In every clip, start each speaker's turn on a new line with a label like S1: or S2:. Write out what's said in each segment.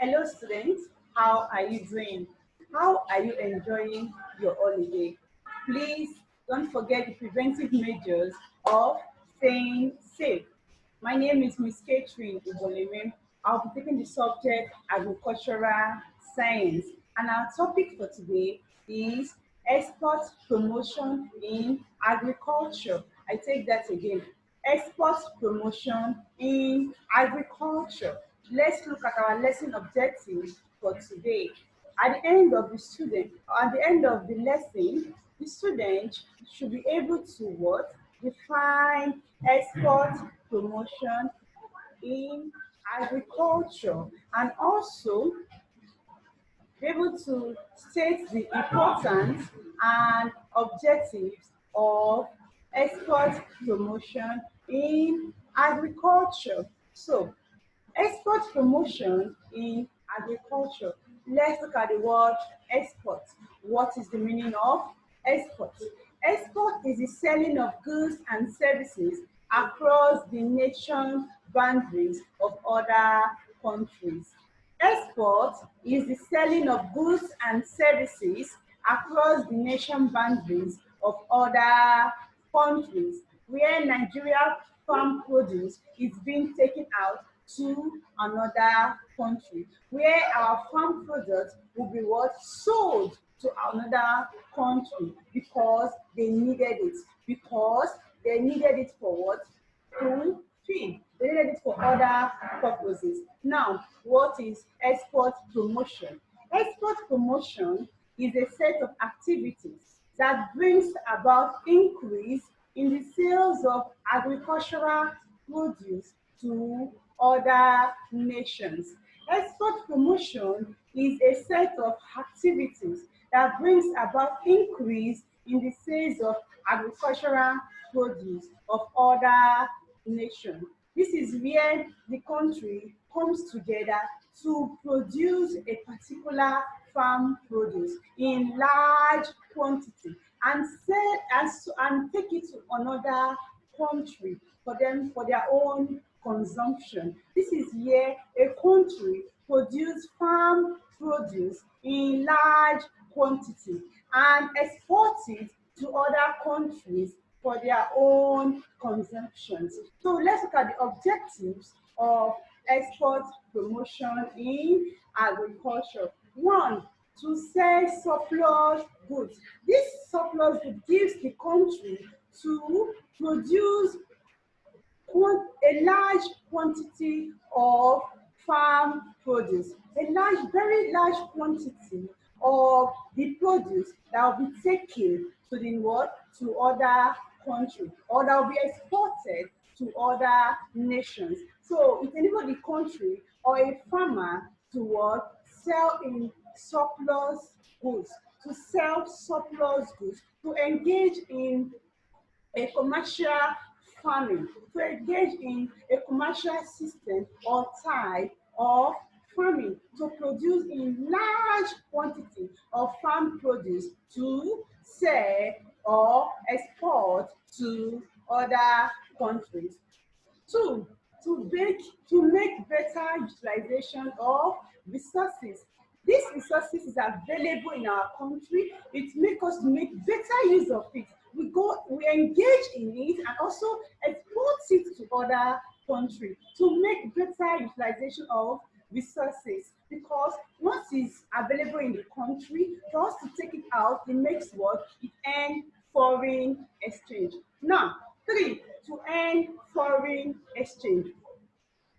S1: Hello students, how are you doing? How are you enjoying your holiday? Please don't forget the preventive measures of staying safe. My name is Miss Catherine Iboleme. I'll be taking the subject agricultural science, and our topic for today is export promotion in agriculture. I take that again. Export promotion in agriculture. Let's look at our lesson objectives for today. At the end of the lesson, the student should be able to what? Define export promotion in agriculture, and also be able to state the importance and objectives of export promotion in agriculture. So, export promotion in agriculture. Let's look at the word export. What is the meaning of export? Export is the selling of goods and services across the nation boundaries of other countries. Export is the selling of goods and services across the nation boundaries of other countries, where Nigeria farm produce is being taken out to another country, where our farm products will be what? Sold to another country because they needed it. Because they needed it for what? To feed. They needed it for other purposes. Now, what is export promotion? Export promotion is a set of activities that brings about increase in the sales of agricultural produce to other nations. Export promotion is a set of activities that brings about increase in the sales of agricultural produce of other nations. This is where the country comes together to produce a particular farm produce in large quantity and sell and take it to another country for them for their own consumption. This is where a country produce farm produce in large quantity and export it to other countries for their own consumptions. So let's look at the objectives of export promotion in agriculture. One, to sell surplus goods. This surplus goods gives the country to produce a large quantity of farm produce, very large quantity of the produce that will be taken to the what? To other countries, or that will be exported to other nations. So it enables the country or a farmer to what? Sell in surplus goods, to sell surplus goods, to engage in a commercial farming, to engage in a commercial system or type of farming, to produce in large quantity of farm produce to sell or export to other countries. Two, to make better utilization of resources. These resources is available in our country. It makes us make better use of it. We engage in it and also export it to other countries to make better utilization of resources, because once it's available in the country, for us to take it out, it makes what? It earn foreign exchange. Now, three, to earn foreign exchange.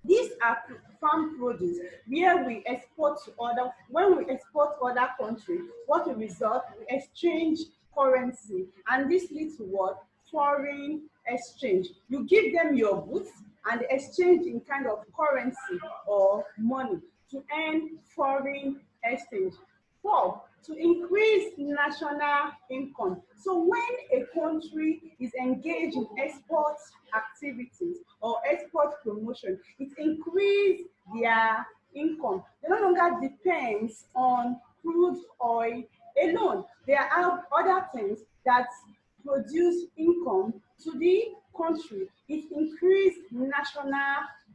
S1: These are farm produce where we export to other, when we export to other countries, what will result? We exchange currency, and this leads to what? Foreign exchange. You give them your goods and they exchange in kind of currency or money to earn foreign exchange. Four, to increase national income. So when a country is engaged in export activities or export promotion, it increases their income. They no longer depends on crude oil alone. There are other things that produce income to the country. It increases national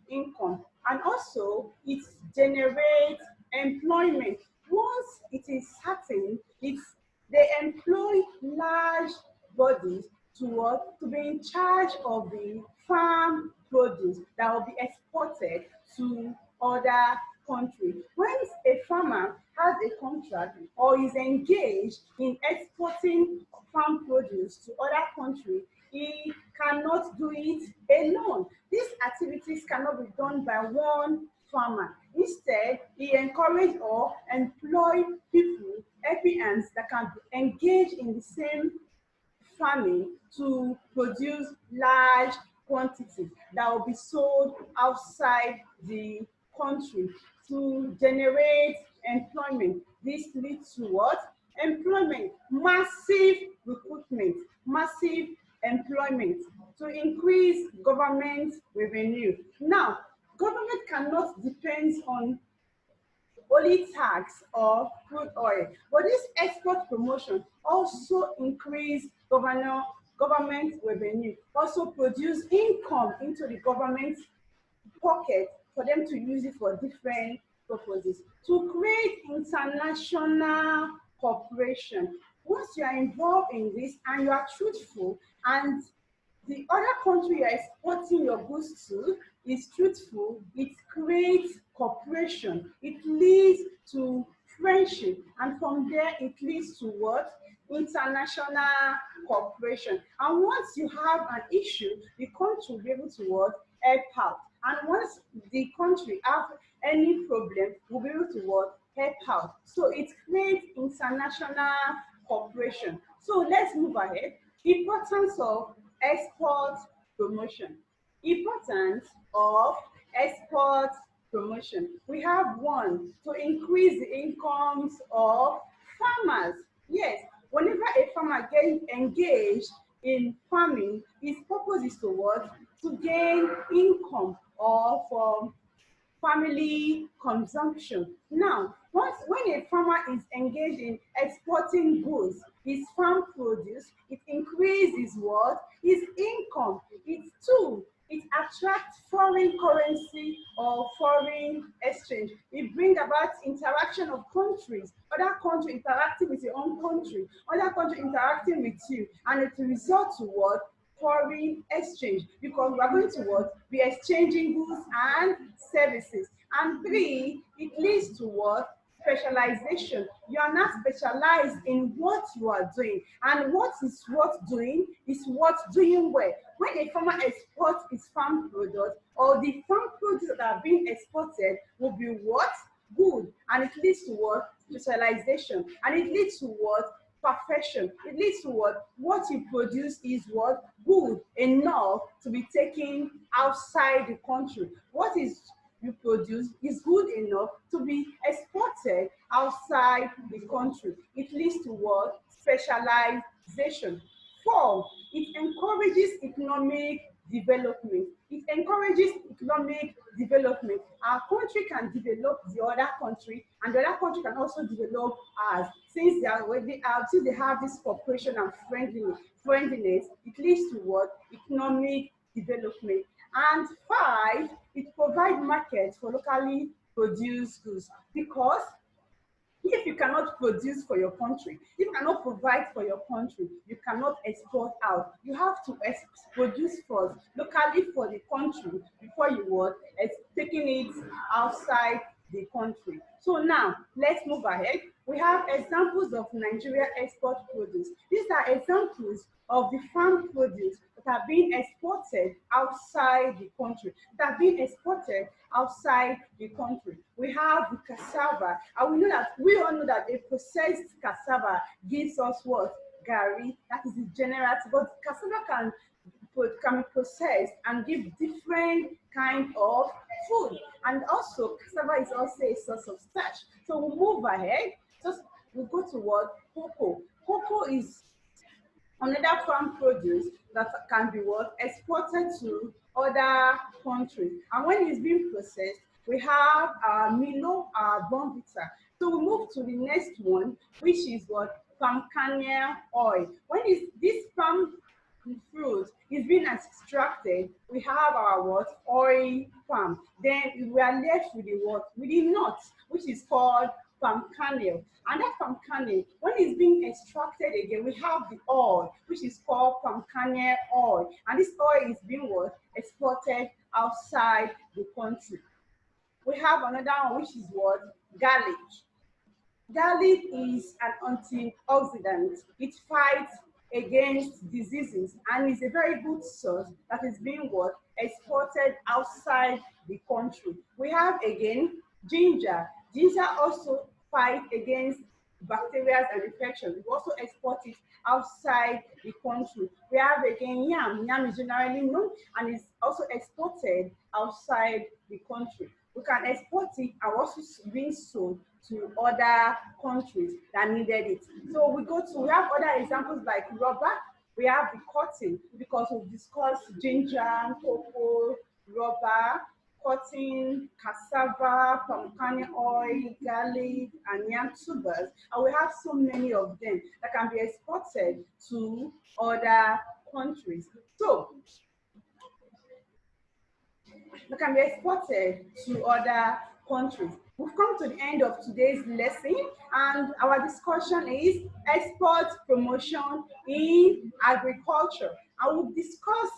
S1: income, and also it generates employment. Once it is certain, they employ large bodies to what? To be in charge of the farm produce that will be exported to other countries. Once a farmer has a contract or is engaged in exporting farm produce to other countries, he cannot do it alone. These activities cannot be done by one farmer. Instead, he encourage or employ people, helping hands that can engage in the same farming to produce large quantities that will be sold outside the country to generate employment. This leads to what? Employment, massive recruitment, massive employment to increase government revenue. Now, government cannot depend on only tax or crude oil. But this export promotion also increase government revenue, also produce income into the government pocket for them to use it for different purposes. To create international cooperation. Once you are involved in this and you are truthful and the other country you're exporting your goods to is truthful, it creates cooperation, it leads to friendship, and from there it leads to what? International cooperation. And once you have an issue, the country will be able to what? Help out. And once the country have any problem, will be able to what? Help out. So it creates international cooperation. So let's move ahead. Importance of export promotion. Importance of export promotion. We have one, to increase the incomes of farmers. Yes, whenever a farmer gets engaged in farming, his purpose is to what? To gain income or for family consumption. Now, when a farmer is engaged in exporting goods, his farm produce, it increases what? His income. It attracts foreign currency or foreign exchange. It brings about interaction of countries, other country interacting with your own country, other country interacting with you, and it results to what? Foreign exchange, because we are going to what? Be exchanging goods and services. And three, it leads to what? Specialization. You are not specialized in what you are doing, and what is what doing is what doing well. When a farmer exports his farm product, or the farm products that are being exported will be what? Good. And it leads to what? Specialization. And it leads to what? Perfection. It leads to what? What you produce is what? Good enough to be taken outside the country. What is you produce is good enough to be exported outside the country. It leads to what? Specialization. Four, it encourages economic development. It encourages economic development. Our country can develop the other country, and the other country can also develop us. Since they are already out, since they have this cooperation and friendliness, it leads to what? Economic development. And five, it provides markets for locally produced goods, because if you cannot produce for your country, if you cannot provide for your country, you cannot export out. You have to produce first locally for the country before you what? Taking it outside the country. So now let's move ahead. We have examples of Nigeria export produce. These are examples of the farm produce that are being exported outside the country, that are being exported outside the country. We have the cassava, and we all know that a processed cassava gives us what? Gari. That is the general, but cassava can be processed and give different kind of food. And also cassava is also a source of starch. So we'll move ahead. Just we'll go to what? Cocoa. Cocoa is another farm produce that can be what? Exported to other countries. And when it's being processed, we have our Milo, our Bombita. So we move to the next one, which is what? Palm kernel oil. When is this palm fruit is being extracted, we have our what? Oil palm. Then we are left with the what? With the nuts. which is called palm kernel. And that palm kernel, when it's being extracted again, we have the oil, which is called palm kernel oil. And this oil is being what? Exported outside the country. We have another one, which is what? Garlic. Garlic is an antioxidant. It fights against diseases and is a very good source that is being what? Exported outside the country. We have again ginger. Ginger also fights against bacteria and infections. We also export it outside the country. We have again yam. Yam is generally known and is also exported outside the country. We can export it and also being sold to other countries that needed it. So we have other examples like rubber. We have the cotton because we've discussed ginger, cocoa, rubber, cotton, cassava, palm kernel oil, garlic, and yam tubers. And we have so many of them that can be exported to other countries. So that can be exported to other countries. We've come to the end of today's lesson, and our discussion is export promotion in agriculture. And we've discussed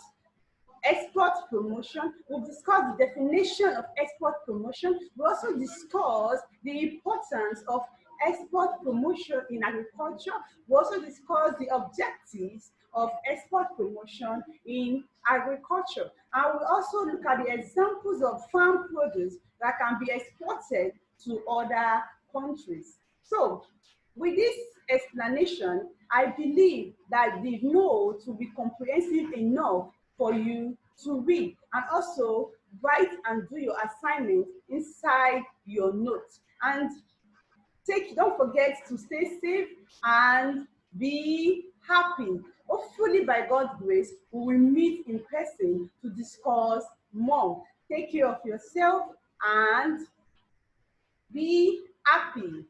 S1: export promotion. We've discussed the definition of export promotion. We also discussed the importance of export promotion in agriculture. We also discussed the objectives of export promotion in agriculture. And we also look at the examples of farm produce that can be exported to other countries. So, with this explanation, I believe that the note will be comprehensive enough for you to read and also write and do your assignment inside your notes. And don't forget to stay safe and be happy. Hopefully, by God's grace, we will meet in person to discuss more. Take care of yourself and be happy.